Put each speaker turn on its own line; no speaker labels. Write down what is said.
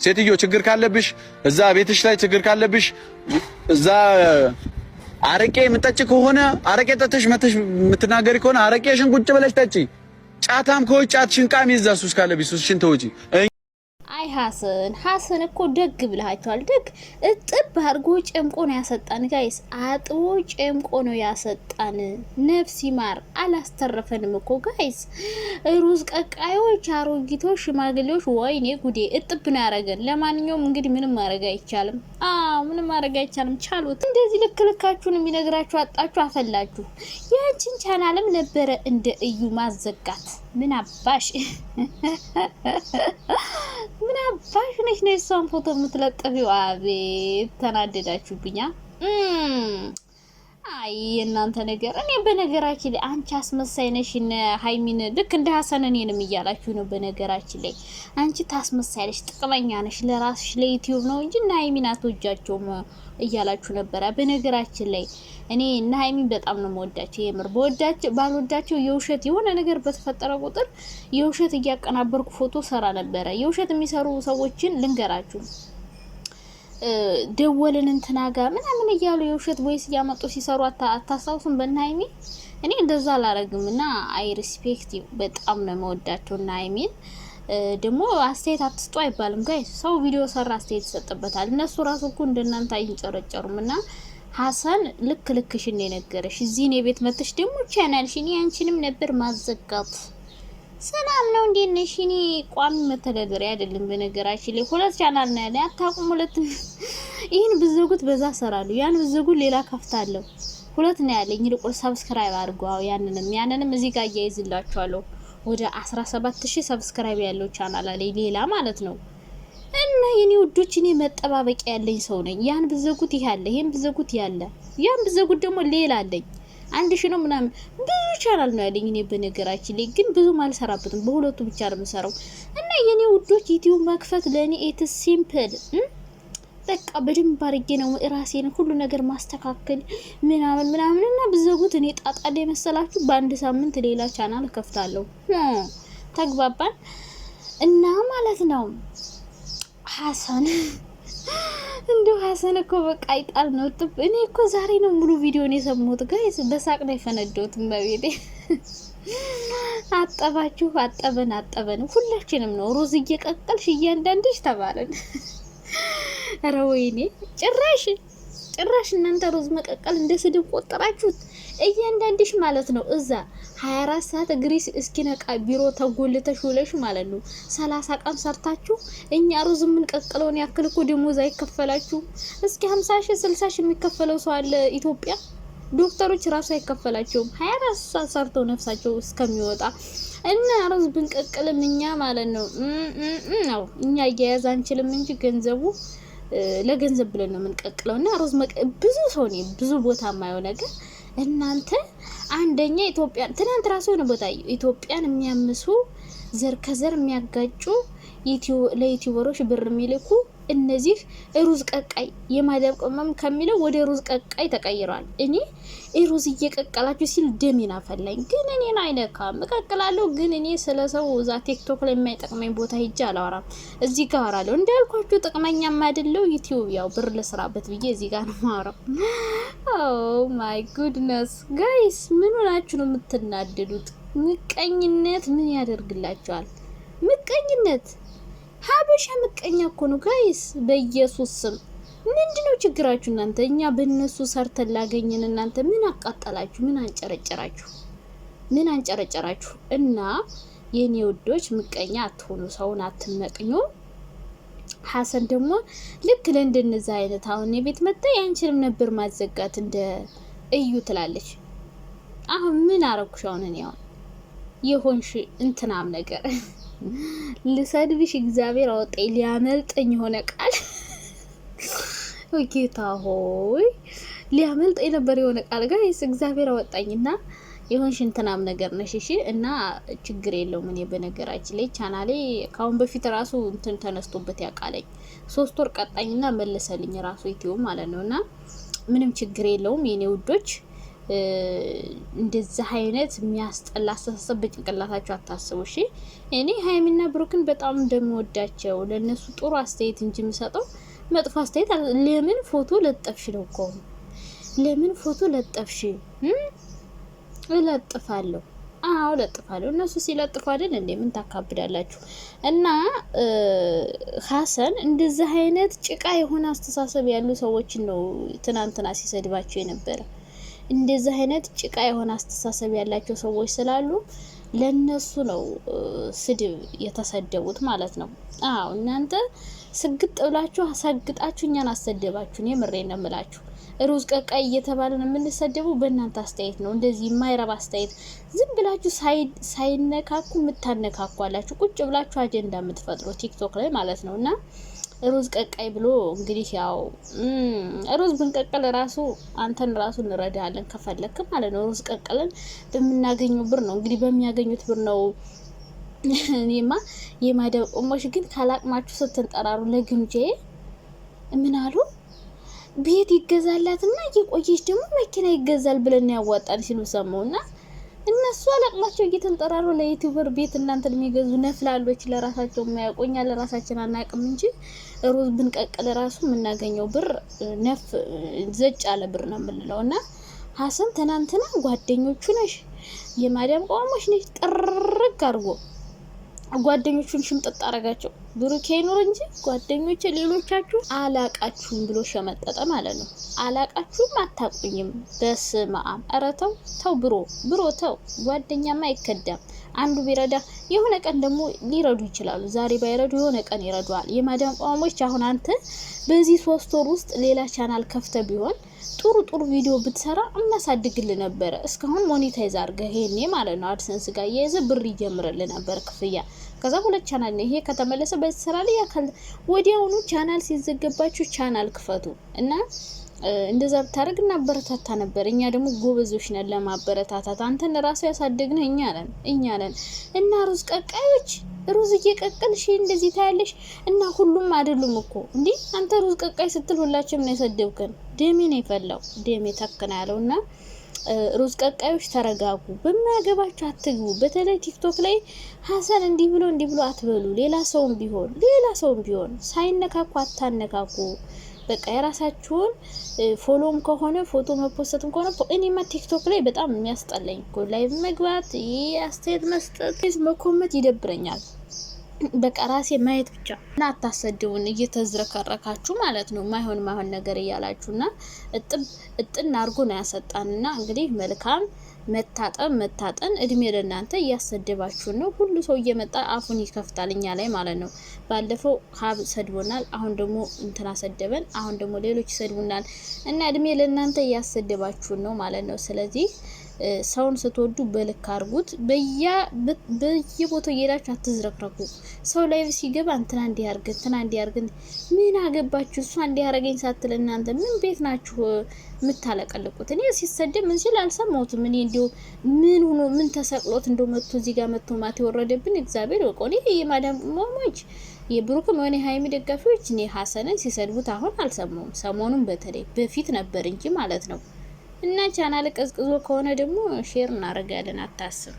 ሴትዮ ችግር ካለብሽ እዛ ቤትሽ ላይ ችግር ካለብሽ እዛ አረቄ የምጠጪ ከሆነ አረቄ ጠጥተሽ መተሽ የምትናገሪ ከሆነ አረቄሽን ቁጭ ብለሽ ጠጪ። ጫታም ከሆነ ጫትሽን ቃሚ። እዛ ሱስ ካለብሽ ሱስሽን ተውጪ።
አይ ሐሰን እኮ ደግ ብለሃቸዋል። ደግ እጥብ አድርጎ ጨምቆ ነው ያሰጣን ጋይስ። አጥቦ ጨምቆ ነው ያሰጣን። ነፍስ ይማር። አላስተረፈንም እኮ ጋይስ። ሩዝ ቀቃዮች፣ አሮጊቶች፣ ሽማግሌዎች ወይኔ ጉዴ እጥብ ነው ያረገን። ለማንኛውም እንግዲህ ምንም ማድረግ አይቻልም። ምንም ማድረግ አይቻልም። ቻሉት። እንደዚህ ልክልካችሁን የሚነግራችሁ አጣችሁ፣ አፈላችሁ። ያንቺን ቻናልም ነበረ እንደ እዩ ማዘጋት። ምን አባሽ ነሽ ነው እሷን ፎቶ የምትለጥፊው? አቤት ተናደዳችሁብኛ። አይ እናንተ ነገር። እኔ በነገራችን ላይ አንቺ አስመሳይ ነሽ። ሃይሚን ልክ እንደ ሐሰን እኔንም እያላችሁ ነው። በነገራችን ላይ አንቺ ታስመሳይለሽ፣ ጥቅመኛ ነሽ። ለራስሽ ለዩቲዩብ ነው እንጂ እና ሃይሚን አትወጃቸውም እያላችሁ ነበር። በነገራችን ላይ እኔ እና ሃይሚን በጣም ነው የምወዳቸው። የምር ባልወዳቸው የውሸት የሆነ ነገር በተፈጠረ ቁጥር የውሸት እያቀናበርኩ ፎቶ ሰራ ነበረ። የውሸት የሚሰሩ ሰዎችን ልንገራችሁ። ደወልን እንትናጋ ምናምን እያሉ የውሸት ቮይስ እያመጡ ሲሰሩ አታስታውሱም? በእነ ሃይሚ እኔ እንደዛ አላረግምና አይ ሪስፔክት በጣም ነው የምወዳቸው። እና ሃይሚን ደግሞ አስተያየት አትስጡ አይባልም ጋይስ። ሰው ቪዲዮ ሰራ አስተያየት ይሰጥበታል። እነሱ ራሱ እኮ እንደናንተ አይንጨረጨሩምና ሐሰን ልክሽን የነገረሽ እዚህ ነው ቤት መጥተሽ ደግሞ ቻናልሽን ያንቺንም ነበር ማዘጋት። ሰላም ነው እንዴት ነሽ? እኔ ቋሚ መተዳደሪያ አይደለም። በነገራችን ላይ ሁለት ቻናል ነው ያለ አታቁም። ሁለት ይሄን ብዘጉት በዛ ሰራሉ፣ ያን ብዘጉት ሌላ ከፍታለሁ። ሁለት ነው ያለኝ። ይልቁን ሰብስክራይብ አድርጓው። ያንንም እዚህ ጋር እያይዝላችኋለሁ። ወደ 17000 ሰብስክራይብ ያለው ቻናል አለኝ ሌላ ማለት ነው። እና የኔ ውዶች እኔ መጠባበቂያ ያለኝ ሰው ነኝ። ያን ብዘጉት ይሄ አለ፣ ይሄን ብዘጉት ያለ፣ ያን ብዘጉት ደግሞ ሌላ አለኝ። 1000 ነው ምናምን ብዙ ቻናል ነው ያለኝ። እኔ በነገራችን ላይ ግን ብዙ ማልሰራበትም በሁለቱ ብቻ ነው የምሰራው። እና የኔ ውዶች ዩቲዩብ መክፈት ለኔ ኢት ሲምፕል በቃ በደንብ አድርጌ ነው ራሴን ሁሉ ነገር ማስተካከል ምናምን እና ብዘጉት እኔ ጣጣ ላይ መሰላችሁ በአንድ ሳምንት ሌላ ቻናል ከፍታለሁ። ተግባባን? እና ማለት ነው ሐሰን እንደው ሐሰን እኮ በቃ አይጣል ነው ጥብ። እኔ እኮ ዛሬ ነው ሙሉ ቪዲዮን የሰማሁት ጋይስ። በሳቅ ነው የፈነደውት በቤቴ። አጠበን ሁላችንም ነው ሩዝ እየቀቀልሽ እያንዳንድሽ ተባለን። ኧረ ወይኔ ጭራሽ እናንተ ሩዝ መቀቀል እንደ ስድብ ቆጠራችሁት። እያንዳንድሽ ማለት ነው እዛ 24 ሰዓት ግሪስ እስኪነቃ ቢሮ ተጎልተሽ ውለሽ ማለት ነው 30 ቀን ሰርታችሁ እኛ ሩዝ የምንቀቅለውን ያክል እኮ ደሞዝ አይከፈላችሁ። እስኪ 50,000 60,000 የሚከፈለው ሰው አለ ኢትዮጵያ። ዶክተሮች ራሱ አይከፈላቸውም 24 ሰዓት ሰርተው ነፍሳቸው እስከሚወጣ። እና ሩዝ ብንቀቅልም እኛ ማለት ነው እኛ እያያዝ አንችልም እንጂ ገንዘቡ ለገንዘብ ብለን ነው የምንቀቅለው። እና ሩዝ ብዙ ሰው ነው ብዙ ቦታ የማየው ነገር እናንተ አንደኛ ኢትዮጵያን ትናንት ራሱ ነው ቦታ ኢትዮጵያን የሚያምሱ ዘር ከዘር የሚያጋጩ ለዩቲዩበሮች ብር የሚልኩ እነዚህ ሩዝ ቀቃይ የማዳብ ቅመም ከሚለው ወደ ሩዝ ቀቃይ ተቀይሯል። እኔ ሩዝ እየቀቀላችሁ ሲል ደሜን አፈላኝ። ግን እኔን አይነካም እቀቅላለሁ። ግን እኔ ስለሰው እዛ ቲክቶክ ላይ የማይጠቅመኝ ቦታ ሄጄ አላወራም። እዚህ ጋር አወራለሁ። እንዳልኳችሁ ጥቅመኛም አይደለው ዩቲዩብ ያው ብር ለስራበት ብዬ እዚህ ጋር ነው ማወራው። ኦ ማይ ጉድነስ ጋይስ ምን ሆናችሁ ነው የምትናደዱት? ምቀኝነት ምን ያደርግላችኋል? ምቀኝነት ሀበሻ ምቀኛ እኮ ነው ጋይስ። በኢየሱስ ስም ምንድነው ችግራችሁ እናንተ? እኛ በእነሱ ሰርተን ላገኘን እናንተ ምን አቃጠላችሁ? ምን አንጨረጨራችሁ? እና የኔ ውዶች ምቀኛ አትሆኑ፣ ሰውን አትመቅኙ። ሐሰን ደግሞ ልክ ለእንደነዛ አይነት አሁን የቤት መጣ ያንቺንም ነበር ማዘጋት እንደ እዩ ትላለች። አሁን ምን አረኩሽ? አሁን እኔ የሆንሽ እንትናም ነገር ልሰድብሽ እግዚአብሔር አወጣኝ። ሊያመልጠኝ የሆነ ቃል ጌታ ሆይ ሊያመልጠኝ ነበር የሆነ ቃል ጋይስ እግዚአብሔር አወጣኝና የሆንሽ እንትናም ነገር ነሽ። እሺ እና ችግር የለውም። እኔ በነገራችን ላይ ቻናሌ ካሁን በፊት ራሱ እንትን ተነስቶበት ያቃለኝ 3 ወር ቀጣኝና መለሰልኝ ራሱ ዩቲዩብ ማለት ነውና ምንም ችግር የለውም የኔ ውዶች። እንደዚህ አይነት የሚያስጠላ አስተሳሰብ በጭንቅላታችሁ አታስቡ። እሺ እኔ ሀይሚና ብሩክን በጣም እንደምወዳቸው ለነሱ ጥሩ አስተያየት እንጂ የምሰጠው መጥፎ አስተያየት። ለምን ፎቶ ለጠፍሽ ነው እኮ ለምን ፎቶ ለጠፍሽ? እለጥፋለሁ። አዎ ለጥፋለሁ። እነሱ ሲለጥፉ አይደል እንዴ? ምን ታካብዳላችሁ? እና ሀሰን እንደዚህ አይነት ጭቃ የሆነ አስተሳሰብ ያሉ ሰዎችን ነው ትናንትና ሲሰድባቸው የነበረ። እንደዚህ አይነት ጭቃ የሆነ አስተሳሰብ ያላቸው ሰዎች ስላሉ ለነሱ ነው ስድብ የተሰደቡት ማለት ነው። አዎ እናንተ ስግጥ ብላችሁ አሳግጣችሁ እኛን አሰደባችሁን። የምሬን ነው የምላችሁ። ሩዝ ቀቃይ እየተባለን የምንሰደቡ በእናንተ አስተያየት ነው። እንደዚህ የማይረባ አስተያየት ዝም ብላችሁ ሳይነካኩ የምታነካኩ አላችሁ። ቁጭ ብላችሁ አጀንዳ የምትፈጥሩ ቲክቶክ ላይ ማለት ነው። እና ሩዝ ቀቃይ ብሎ እንግዲህ ያው ሩዝ ብንቀቅል ራሱ አንተን ራሱ እንረዳለን ከፈለክ ማለት ነው። ሩዝ ቀቅልን በምናገኘው ብር ነው እንግዲህ በሚያገኙት ብር ነው። እኔማ የማደብ ቆሞሽ ግን ካላቅማችሁ ስትንጠራሩ ለግምጄ ምን አሉ ቤት ይገዛላትና እየቆየች ደግሞ መኪና ይገዛል ብለን ያዋጣን ሲሉ ሰማውና እነሱ አላቅማቸው እየተንጠራሩ ለዩቲዩበር ቤት እናንተን የሚገዙ ነፍላሎች ለራሳቸው የማያቆኛ ለራሳችን አናቅም እንጂ ሩዝ ብንቀቅል ራሱ የምናገኘው ብር ነፍ ዘጭ አለ ብር ነው የምንለው። እና ሀሰን ትናንትና ጓደኞቹ ነሽ የማዳም ቆሞሽ ነሽ ጥርግ አድርጎ ጓደኞቹን ሽምጥጥ አረጋቸው። ብሩኬ ይኑር እንጂ ጓደኞቼ ሌሎቻችሁ አላቃችሁም ብሎ ሸመጠጠ ማለት ነው። አላቃችሁም አታቁኝም። በስመ አብ። ኧረ ተው ተው ብሮ ተው። ጓደኛማ አይከዳም። አንዱ ቢረዳ የሆነ ቀን ደግሞ ሊረዱ ይችላሉ። ዛሬ ባይረዱ የሆነ ቀን ይረዱዋል። የማዳም ቆሞች አሁን አንተ በዚህ 3 ወር ውስጥ ሌላ ቻናል ከፍተ ቢሆን ጥሩ ቪዲዮ ብትሰራ እናሳድግል ነበረ። እስካሁን ሞኔታይዝ አድርገህ ይሄኔ ማለት ነው አድሰንስ ጋር የያዘ ብር ይጀምርል ነበር ክፍያ። ከዛ 2 ቻናል ነው ይሄ ከተመለሰ በዚህ ስራ ላይ ያካል ወዲያውኑ ቻናል ሲዘገባችሁ ቻናል ክፈቱ እና እንደዛ ብታረግ እና በረታታ ነበር። እኛ ደግሞ ጎበዞች ነን ለማበረታታት። አንተን ራሱ ያሳደግነው እኛ ነን እና ሩዝ ቀቃዮች ሩዝ እየቀቀልሽ እንደዚህ ታያለሽ። እና ሁሉም አይደሉም እኮ እንዴ አንተ ሩዝ ቀቃይ ስትል ሁላችንም ነው የሰደብከን። ደሜ ነው የፈላው ደሜ ተከና ያለውና ሩዝ ቀቃዮች ተረጋጉ። በማያገባችሁ አትግቡ። በተለይ ቲክቶክ ላይ ሀሰን እንዲህ ብሎ አትበሉ። ሌላ ሰውም ቢሆን ሳይነካኩ አታነካኩ። በቃ የራሳችሁን ፎሎም ከሆነ ፎቶ መፖስተትም ከሆነ እኔማ ቲክቶክ ላይ በጣም የሚያስጠላኝ እኮ ላይቭ መግባት አስተያየት መስጠት መኮመት ይደብረኛል። በቃ ራሴ ማየት ብቻ እና አታሰድቡን እየተዝረከረካችሁ ማለት ነው። ማይሆን ነገር እያላችሁና እጥና አርጎ ነው ያሰጣንና እንግዲህ መልካም መታጠን እድሜ ለእናንተ። እያሰደባችሁ ነው። ሁሉ ሰው እየመጣ አፉን ይከፍታል እኛ ላይ ማለት ነው። ባለፈው ሀብ ሰድቦናል፣ አሁን ደግሞ እንትና ሰደበን፣ አሁን ደግሞ ሌሎች ሰድቡናል እና እድሜ ለእናንተ እያሰደባችሁ ነው ማለት ነው። ስለዚህ ሰውን ስትወዱ በልክ አርጉት። በየቦታው እየሄዳችሁ አትዝረክረኩ። ሰው ላይቭ ሲገባ እንትና እንዲያርግ ምን አገባችሁ? እሷ እንዲያረገኝ ሳትል እናንተ ምን ቤት ናችሁ የምታለቀልቁት? እኔ ሲሰደብ ምን ሲል አልሰማሁትም። እኔ እንዲሁ ምን ተሰቅሎት እንደው መጥቶ እዚህ ጋር መጥቶ ማት የወረደብን እግዚአብሔር ወቆኔ የማዳም ማሞች የብሩክም ሆነ ሃይሚ ደጋፊዎች እኔ ሀሰንን ሲሰድቡት አሁን አልሰማሁም። ሰሞኑን በተለይ በፊት ነበር እንጂ ማለት ነው። እና ቻናል ቀዝቅዞ ከሆነ ደግሞ ሼር እናደርጋለን፣ አታስብ።